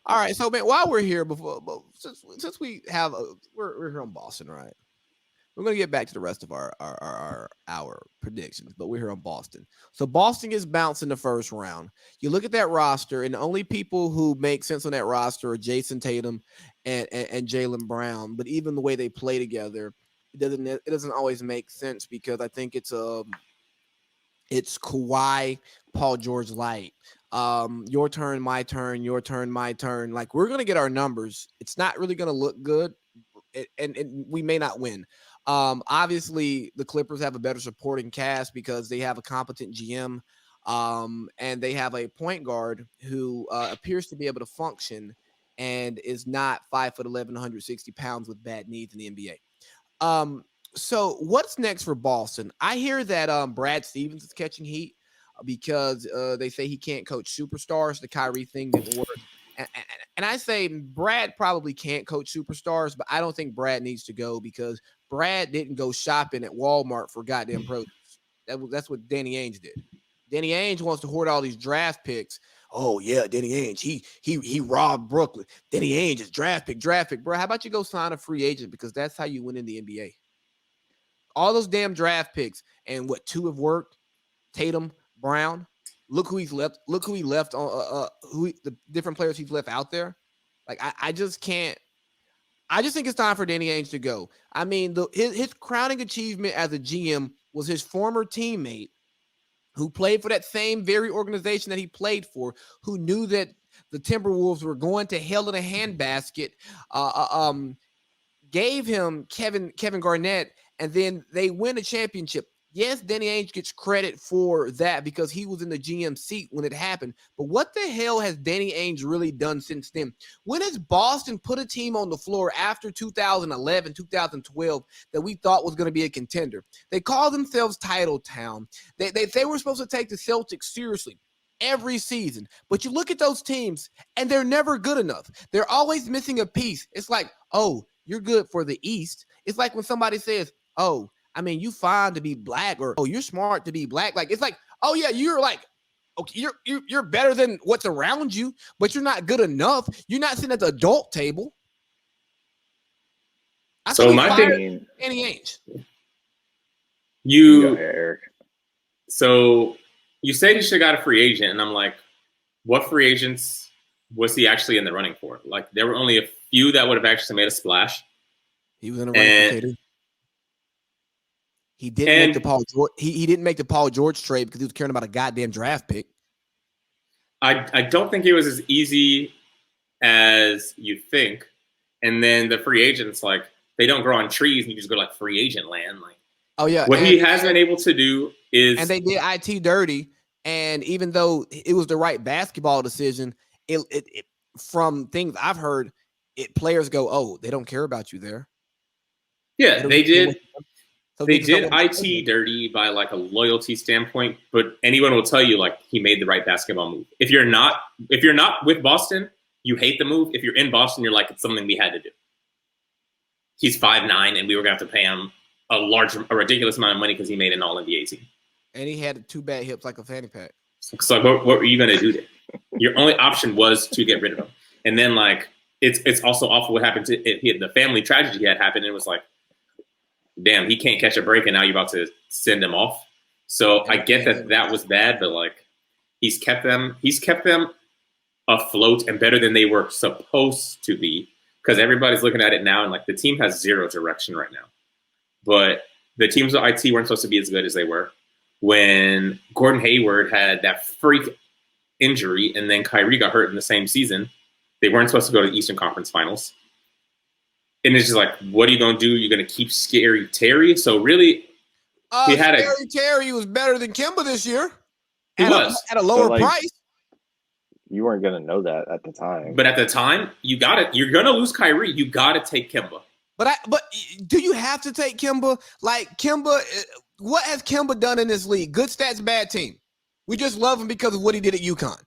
All right, so man, while we're here, since we're here on Boston, right? We're gonna get back to the rest of our predictions, but we're here on Boston. So Boston is bouncing the first round. You look at that roster, and the only people who make sense on that roster are Jason Tatum and Jaylen Brown. But even the way they play together, it doesn't always make sense because I think it's Kawhi, Paul George light. Your turn, my turn, your turn, my turn. Like we're gonna get our numbers. It's not really gonna look good, and we may not win. Obviously, the Clippers have a better supporting cast because they have a competent GM, and they have a point guard who appears to be able to function and is not 5'11", 160 pounds with bad knees in the NBA. So what's next for Boston? I hear that Brad Stevens is catching heat because they say he can't coach superstars. The Kyrie thing didn't work. And I say Brad probably can't coach superstars, but I don't think Brad needs to go because Brad didn't go shopping at Walmart for goddamn produce. That's what Danny Ainge did. Danny Ainge wants to hoard all these draft picks. Oh yeah, Danny Ainge. He robbed Brooklyn. Danny Ainge is draft pick, bro. How about you go sign a free agent because that's how you win in the NBA. All those damn draft picks and what two have worked? Tatum, Brown. Look who he's left. Look who he left on. The different players he's left out there. Like I just can't. I just think it's time for Danny Ainge to go. I mean, his crowning achievement as a GM was his former teammate who played for that same very organization that he played for, who knew that the Timberwolves were going to hell in a handbasket, gave him Kevin Garnett, and then they win a championship. Yes, Danny Ainge gets credit for that because he was in the GM seat when it happened. But what the hell has Danny Ainge really done since then? When has Boston put a team on the floor after 2011, 2012 that we thought was going to be a contender? They call themselves Title Town. They were supposed to take the Celtics seriously every season. But you look at those teams, and they're never good enough. They're always missing a piece. It's like, oh, you're good for the East. It's like when somebody says, oh, I mean, you fine to be black, or oh, you're smart to be black. Like it's like, oh yeah, you're like, okay, you're better than what's around you, but you're not good enough. You're not sitting at the adult table. I So think we my fired thing, Danny Ainge. you Go ahead, Eric. so you said he should have got a free agent, and I'm like, what free agents was he actually in the running for? Like there were only a few that would have actually made a splash. He was in the running for KD. He didn't make the Paul George. He didn't make the Paul George trade because he was caring about a goddamn draft pick. I don't think it was as easy as you think. And then the free agents, like, they don't grow on trees and you just go like free agent land. Like, oh yeah, what he has been able to do is, and they did IT dirty. And even though it was the right basketball decision, it from things I've heard, players go, oh, they don't care about you there. Yeah, they did. So they did IT dirty by like a loyalty standpoint, but anyone will tell you like he made the right basketball move. If you're not with Boston, you hate the move. If you're in Boston, you're like, it's something we had to do. He's 5'9", and we were going to have to pay him a ridiculous amount of money because he made an All-NBA team. And he had 2 bad hips like a fanny pack. So what were you going to do there? Your only option was to get rid of him. And then like it's also awful what happened to the family tragedy had happened. And it was like, damn, he can't catch a break, and now you're about to send him off. So I get that was bad, but like he's kept them afloat and better than they were supposed to be, because everybody's looking at it now and like the team has zero direction right now. But the teams with IT weren't supposed to be as good as they were. When Gordon Hayward had that freak injury and then Kyrie got hurt in the same season, they weren't supposed to go to the Eastern Conference Finals. And it's just like, what are you going to do? You're going to keep Scary Terry? So really, he had Scary Terry was better than Kemba this year. At a lower price. You weren't going to know that at the time. But at the time, you're going to lose Kyrie. You got to take Kemba. But do you have to take Kemba? Like Kemba, what has Kemba done in this league? Good stats, bad team. We just love him because of what he did at UConn.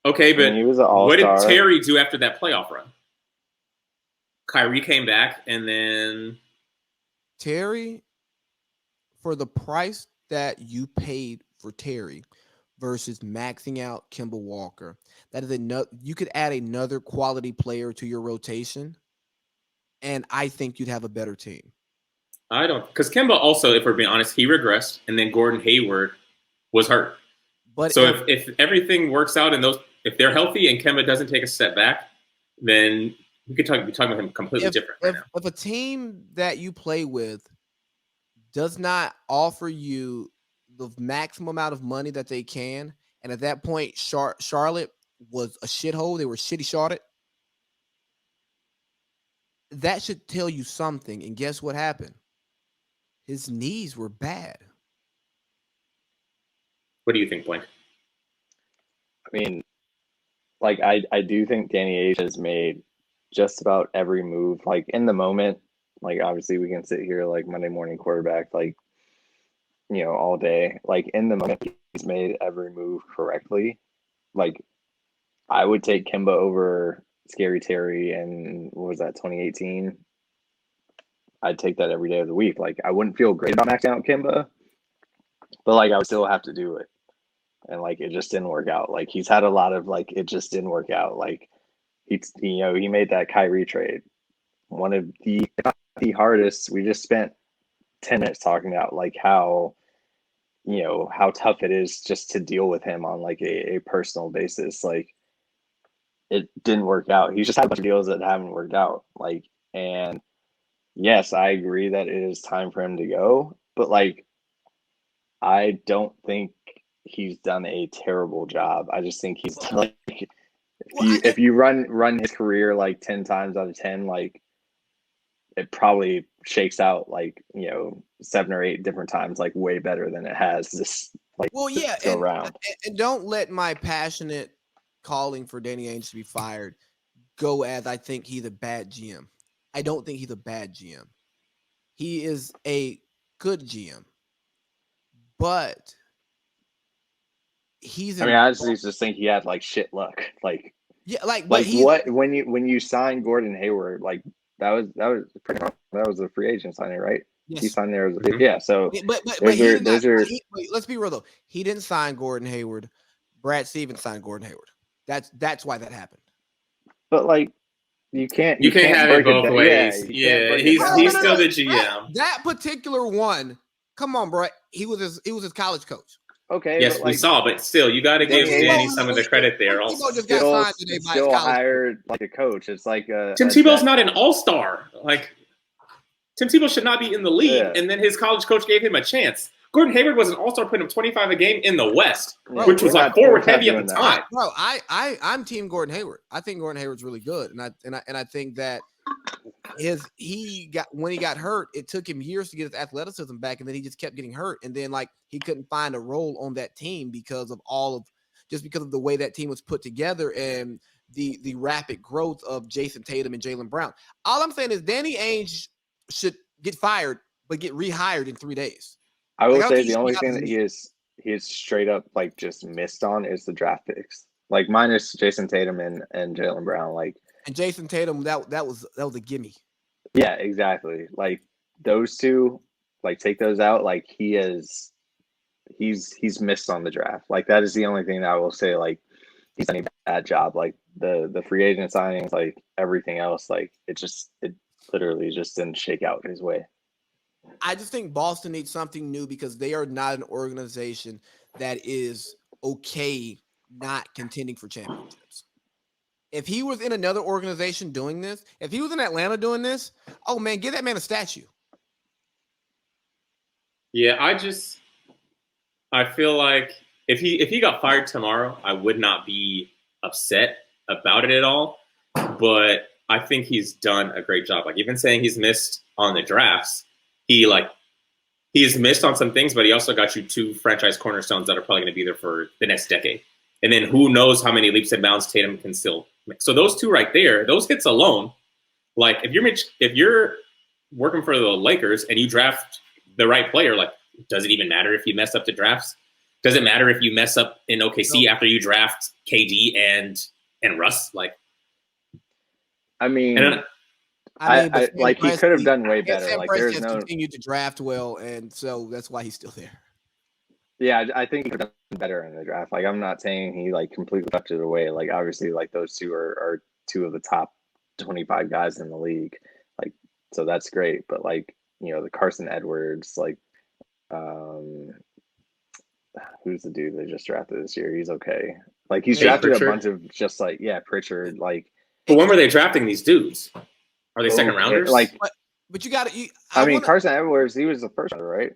Okay, but he was an what did all-star. Terry do after that playoff run? Kyrie came back, and then Terry, for the price that you paid for Terry versus maxing out Kemba Walker. That is enough. You could add another quality player to your rotation, and I think you'd have a better team. I don't, because Kemba also, if we're being honest, he regressed, and then Gordon Hayward was hurt. But So if everything works out and if they're healthy and Kemba doesn't take a step back, then we could be talking about him completely different right now. If a team that you play with does not offer you the maximum amount of money that they can, and at that point, Charlotte was a shithole. They were shitty Charlotte. That should tell you something. And guess what happened? His knees were bad. What do you think, Blake? I mean, like I do think Danny Ainge has made just about every move. Like in the moment, like obviously we can sit here like Monday morning quarterback, like all day. Like in the moment, he's made every move correctly. Like I would take Kemba over Scary Terry and what was that, 2018? I'd take that every day of the week. Like I wouldn't feel great about maxing out Kemba, but like I would still have to do it. And like it just didn't work out. Like he's had a lot of like it just didn't work out. Like he made that Kyrie trade. One of the if not the hardest. We just spent 10 minutes talking about like how how tough it is just to deal with him on like a personal basis. Like it didn't work out. He's just had a bunch of deals that haven't worked out. Like, and yes, I agree that it is time for him to go, but like I don't think he's done a terrible job. I just think he's like if you run his career like 10 times out of 10, like it probably shakes out like 7 or 8 different times like way better than it has this like go around. And don't let my passionate calling for Danny Ainge to be fired go as I think he's a bad GM. I don't think he's a bad GM. He is a good GM, but I just think he had like shit luck. Like but what when you sign Gordon Hayward, like that was a free agent signing, right? Yes. He signed there yeah. So but let's be real though. He didn't sign Gordon Hayward. Brad Stevens signed Gordon Hayward. That's why that happened. But like you can't have it both ways. Yeah, he's still the GM. That particular one, come on, bro. He was his college coach. Okay. Yes, we saw, but still, you got to give Danny some of the credit there. Also, still hired like a coach. It's like Tim Tebow's not an all-star. Like Tim Tebow should not be in the league, and then his college coach gave him a chance. Gordon Hayward was an all-star, putting up 25 a game in the West, which was like forward heavy at the time. Bro, I'm team Gordon Hayward. I think Gordon Hayward's really good, and I think that when he got hurt, it took him years to get his athleticism back, and then he just kept getting hurt, and then like he couldn't find a role on that team because of the way that team was put together and the rapid growth of Jason Tatum and Jaylen Brown. All I'm saying is Danny Ainge should get fired, but get rehired in 3 days. I will say the only thing that he is straight up like just missed on is the draft picks. Like minus Jason Tatum and Jaylen Brown. Like and Jason Tatum, that was a gimme. Yeah, exactly. Like those two, like take those out. Like he's missed on the draft. Like that is the only thing that I will say. Like he's done a bad job. Like the free agent signings, like everything else, like it literally just didn't shake out his way. I just think Boston needs something new because they are not an organization that is okay not contending for championships. If he was in another organization doing this, if he was in Atlanta doing this, oh man, give that man a statue. Yeah, I feel like if he got fired tomorrow, I would not be upset about it at all. But I think he's done a great job. Like even saying he's missed on the drafts, he's missed on some things, but he also got you 2 franchise cornerstones that are probably going to be there for the next decade. And then who knows how many leaps and bounds Tatum can still make. So those 2 right there, those hits alone, like if you're working for the Lakers and you draft the right player, like does it even matter if you mess up the drafts? Does it matter if you mess up in OKC after you draft KD and Russ? Like, I mean, like he could have done way better. Like there's continued to draft well, and so that's why he's still there. Yeah, I think he could have done better in the draft. Like, I'm not saying he like completely tucked it away. Like, obviously, like those two are two of the top 25 guys in the league. Like, so that's great. But like, the Carson Edwards, like, um, who's the dude they just drafted this year? He's okay. Like, he's Hey, drafted Pritchard. a bunch of just like, Pritchard. Like, But when were they drafting these dudes? Are they second okay, rounders? like, but you got to. I mean, Carson Edwards, he was the first rounder, right?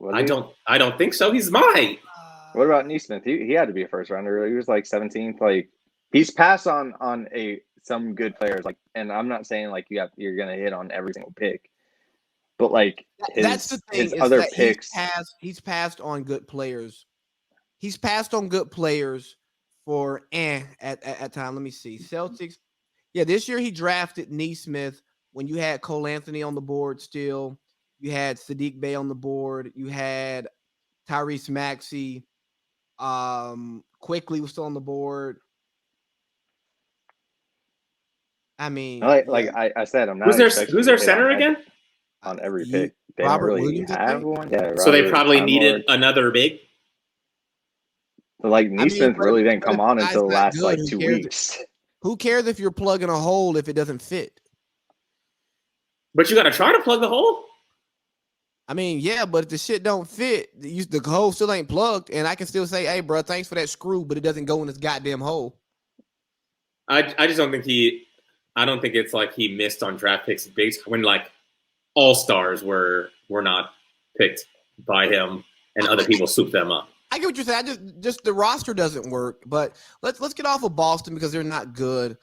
Was I he? don't think so. He's mine. What about Neesmith? He had to be a first rounder. He was like 17th. Like, he's passed on some good players. Like, and I'm not saying like you're gonna hit on every single pick, but like that's the thing his is other that picks. he's passed on good players. He's passed on good players for at time. Let me see. Celtics. Yeah, this year he drafted Neesmith when you had Cole Anthony on the board still. You had Sadiq Bey on the board. You had Tyrese Maxey. Quickly was still on the board. I mean, Like I said, I'm not expecting who's to their hit center again? on every pick. They Robert don't really Williams, I have think. one. Yeah, So they Robert, probably Time needed Lord. another big. But like I mean, Neesmith really didn't but if come on the guy's until the not last good, like who 2 cares? weeks. Who cares if you're plugging a hole if it doesn't fit? But you got to try to plug the hole. I mean, yeah, but if the shit don't fit, the hole still ain't plugged, and I can still say, "Hey, bro, thanks for that screw," but it doesn't go in this goddamn hole. I just don't think I don't think it's like he missed on draft picks big when like all stars were not picked by him and other people swooped them up. I get what you're saying. I just the roster doesn't work. But let's get off of Boston because they're not good.